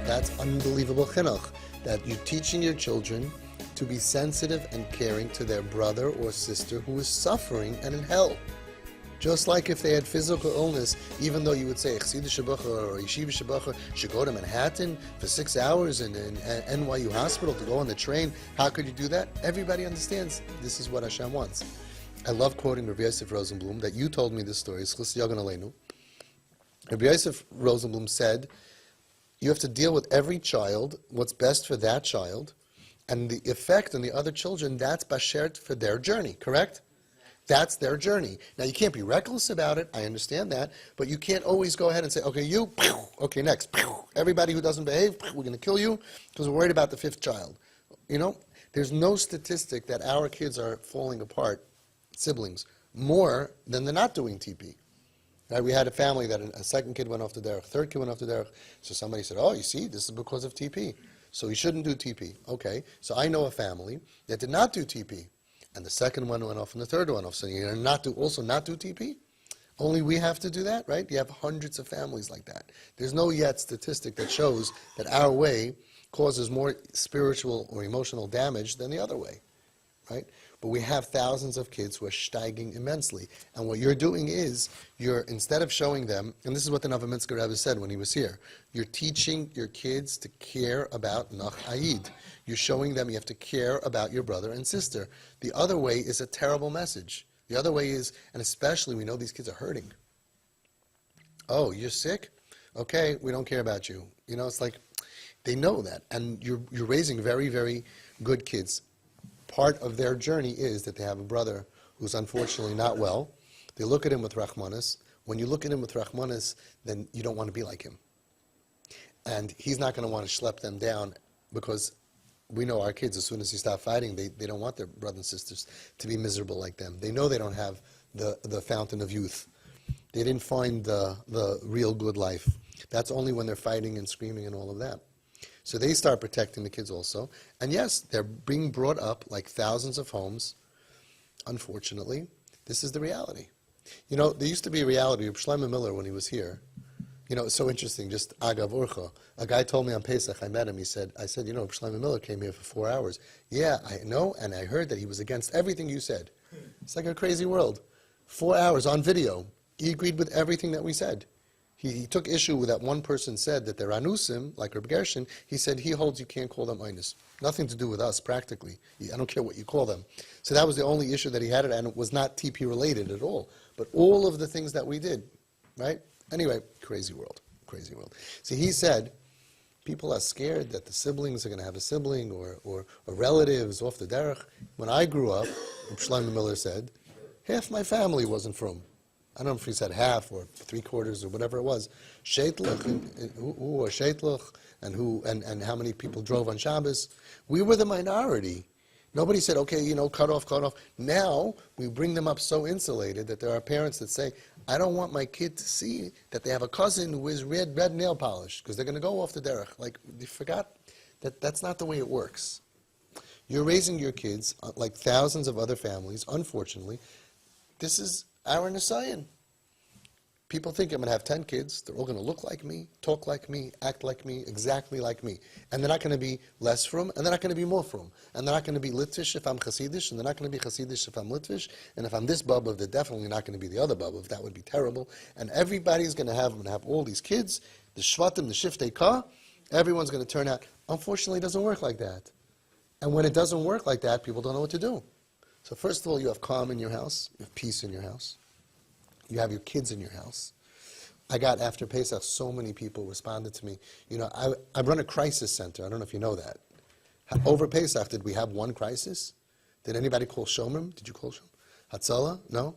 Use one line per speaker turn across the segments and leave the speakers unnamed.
That's unbelievable chinuch, that you're teaching your children to be sensitive and caring to their brother or sister who is suffering and in hell. Just like if they had physical illness, even though you would say, Chassidus Shabucha or Yeshiva Shabucha should go to Manhattan for 6 hours in NYU hospital to go on the train, how could you do that? Everybody understands this is what Hashem wants. I love quoting Rabbi Yosef Rosenblum, that you told me this story. Rabbi Yosef Rosenblum said, you have to deal with every child, what's best for that child, and the effect on the other children, that's bashert for their journey, correct? That's their journey. Now, you can't be reckless about it, I understand that, but you can't always go ahead and say, okay, you, okay, next. Everybody who doesn't behave, we're going to kill you because we're worried about the fifth child. You know, there's no statistic that our kids are falling apart, siblings, more than they're not doing TP. Right? We had a family that a second kid went off the derech, third kid went off the derech, so somebody said, oh, you see, this is because of TP. So we shouldn't do TP. Okay, so I know a family that did not do TP. And the second one went off and the third one off. So you're going to also not do TP? Only we have to do that, right? You have hundreds of families like that. There's no yet statistic that shows that our way causes more spiritual or emotional damage than the other way, right? But we have thousands of kids who are steiging immensely. And what you're doing is, instead of showing them, and this is what the Novominsker Rebbe said when he was here, you're teaching your kids to care about Nach Ayid. You're showing them you have to care about your brother and sister. The other way is a terrible message. The other way is, and especially we know these kids are hurting. Oh, you're sick? Okay, we don't care about you. You know, it's like, they know that. And you're raising very, very good kids. Part of their journey is that they have a brother who's unfortunately not well. They look at him with Rachmanis. When you look at him with Rachmanis, then you don't want to be like him. And he's not going to want to schlep them down, because we know our kids, as soon as you stop fighting, they don't want their brothers and sisters to be miserable like them. They know they don't have the fountain of youth. They didn't find the real good life. That's only when they're fighting and screaming and all of that. So they start protecting the kids also. And yes, they're being brought up like thousands of homes. Unfortunately, this is the reality. You know, there used to be a reality of Shlomo Miller when he was here. You know, it's so interesting, just agav urcha. A guy told me on Pesach, I met him, I said, you know, Shlomo Miller came here for 4 hours. Yeah, I know, and I heard that he was against everything you said. It's like a crazy world. 4 hours on video. He agreed with everything that we said. He took issue with that one person said that they're anusim, like Reb Gershon. He said he holds you can't call them einus. Nothing to do with us, practically. I don't care what you call them. So that was the only issue that he had, and it was not TP related at all. But all of the things that we did, right? Anyway, crazy world, crazy world. So he said, people are scared that the siblings are going to have a sibling or relatives off the derech. When I grew up, Shlomo Miller said, half my family wasn't from. I don't know if he said half or 3/4 or whatever it was. Sheitluch, who are Sheitluch, and how many people drove on Shabbos. We were the minority. Nobody said, okay, you know, cut off. Now, we bring them up so insulated that there are parents that say, I don't want my kid to see that they have a cousin who wears red nail polish, because they're going to go off the derech. Like, you forgot that that's not the way it works. You're raising your kids like thousands of other families, unfortunately. This is our Nisayan. People think I'm going to have 10 kids. They're all going to look like me, talk like me, act like me, exactly like me. And they're not going to be less from, and they're not going to be more from. And they're not going to be Litvish if I'm Hasidish, and they're not going to be Hasidish if I'm Litvish. And if I'm this Bubba, they're definitely not going to be the other Bubba. That would be terrible. And everybody's going to have all these kids, the Shvatim, the Shiftei Ka. Everyone's going to turn out. Unfortunately, it doesn't work like that. And when it doesn't work like that, people don't know what to do. So first of all, you have calm in your house. You have peace in your house. You have your kids in your house. I got, after Pesach, so many people responded to me. You know, I run a crisis center. I don't know if you know that. Over Pesach, did we have one crisis? Did anybody call Shomrim? Did you call Shomrim? Hatzalah? No?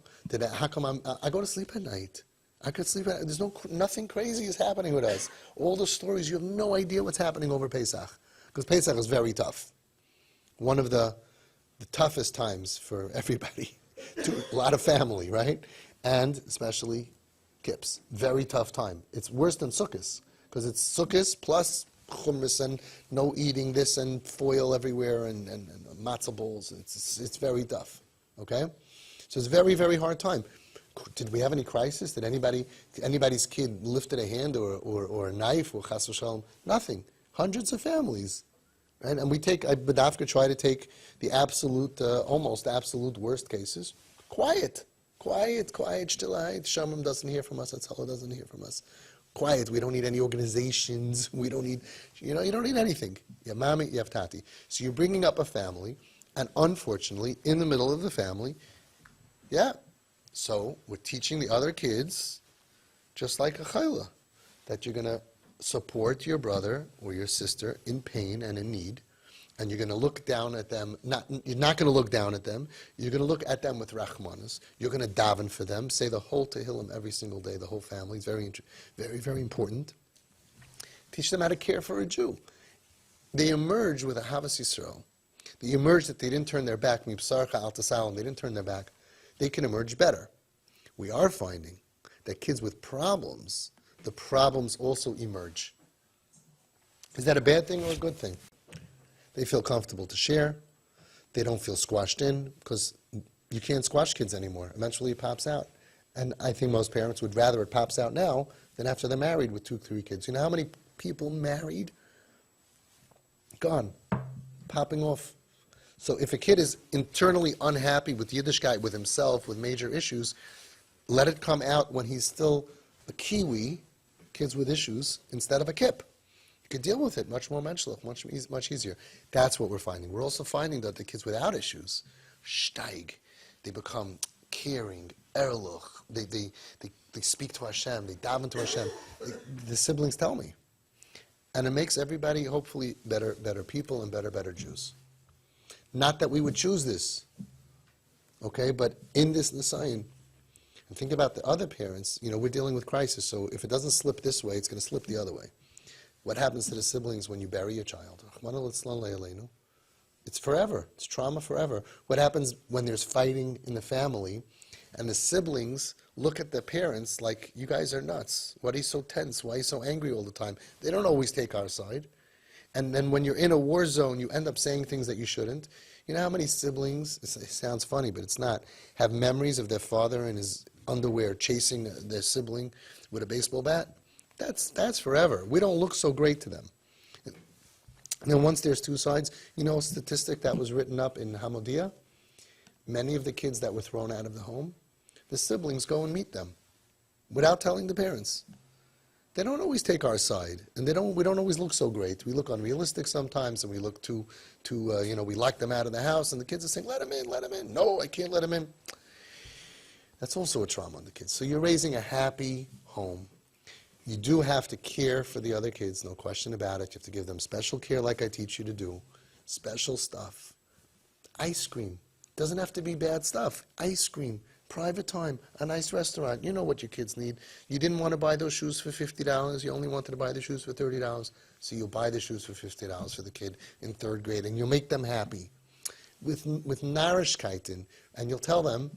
How come I go to sleep at night? I could sleep at night. There's nothing crazy is happening with us. All the stories, you have no idea what's happening over Pesach. Because Pesach is very tough. One of the toughest times for everybody. A lot of family, right? And especially kips. Very tough time. It's worse than Sukkot, because it's Sukkot plus hummus and no eating this and foil everywhere and matzah bowls. It's very tough. Okay? So it's a very, very hard time. Did we have any crisis? Did anybody's kid lifted a hand or a knife or chas v'shalom? Nothing. hundreds of families. Right? And I Badafka try to take the absolute, almost absolute worst cases. Quiet, Shtilai. Shamim doesn't hear from us, Atzala doesn't hear from us. Quiet, we don't need any organizations, we don't need, you don't need anything. You have mami, you have tati. So you're bringing up a family, and unfortunately, in the middle of the family, so we're teaching the other kids, just like a chayla, that you're going to support your brother or your sister in pain and in need, and you're going to look down at them. You're not going to look down at them. You're going to look at them with rachmanis. You're going to daven for them. Say the whole Tehillim every single day. The whole family is very, very, very important. Teach them how to care for a Jew. They emerge with a Havas Yisrael. They emerge that they didn't turn their back. Mibsarcha al tasalim. They didn't turn their back. They can emerge better. We are finding that kids with problems, the problems also emerge. Is that a bad thing or a good thing? They feel comfortable to share. They don't feel squashed in, because you can't squash kids anymore. Eventually it pops out. And I think most parents would rather it pops out now than after they're married with 2, 3 kids. You know how many people married? Gone. Popping off. So if a kid is internally unhappy with Yiddishkeit, with himself, with major issues, let it come out when he's still a Kiwi, kids with issues, instead of a Kip. You could deal with it much more menschlich, much easier. That's what we're finding. We're also finding that the kids without issues, steig, they become caring, erluch, they speak to Hashem, they daven to Hashem. The siblings tell me. And it makes everybody, hopefully, better people and better Jews. Not that we would choose this, okay, but in this Nisayan, and think about the other parents, we're dealing with crisis, so if it doesn't slip this way, it's going to slip the other way. What happens to the siblings when you bury your child? It's forever. It's trauma forever. What happens when there's fighting in the family and the siblings look at their parents like, you guys are nuts. Why are you so tense? Why are you so angry all the time? They don't always take our side. And then when you're in a war zone, you end up saying things that you shouldn't. You know how many siblings, it sounds funny, but it's not, have memories of their father in his underwear chasing their sibling with a baseball bat? That's forever. We don't look so great to them. And then once there's 2 sides, a statistic that was written up in Hamodia, many of the kids that were thrown out of the home, the siblings go and meet them without telling the parents. They don't always take our side, and we don't always look so great. We look unrealistic sometimes, and we look too we lock them out of the house, and the kids are saying, let him in. No, I can't let him in. That's also a trauma on the kids. So you're raising a happy home. You do have to care for the other kids, no question about it. You have to give them special care like I teach you to do. Special stuff. Ice cream. Doesn't have to be bad stuff. Ice cream. Private time. A nice restaurant. You know what your kids need. You didn't want to buy those shoes for $50. You only wanted to buy the shoes for $30. So you'll buy the shoes for $50 for the kid in 3rd grade, and you'll make them happy. With Narishkeiten. And you'll tell them,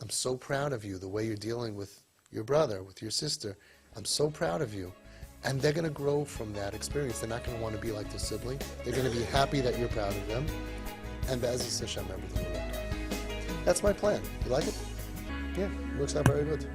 I'm so proud of you, the way you're dealing with your brother, with your sister. I'm so proud of you. And they're going to grow from that experience. They're not going to want to be like their sibling. They're going to be happy that you're proud of them. And Be'ezus Hashem, everything will work. That's my plan. You like it? Yeah, it works out very good.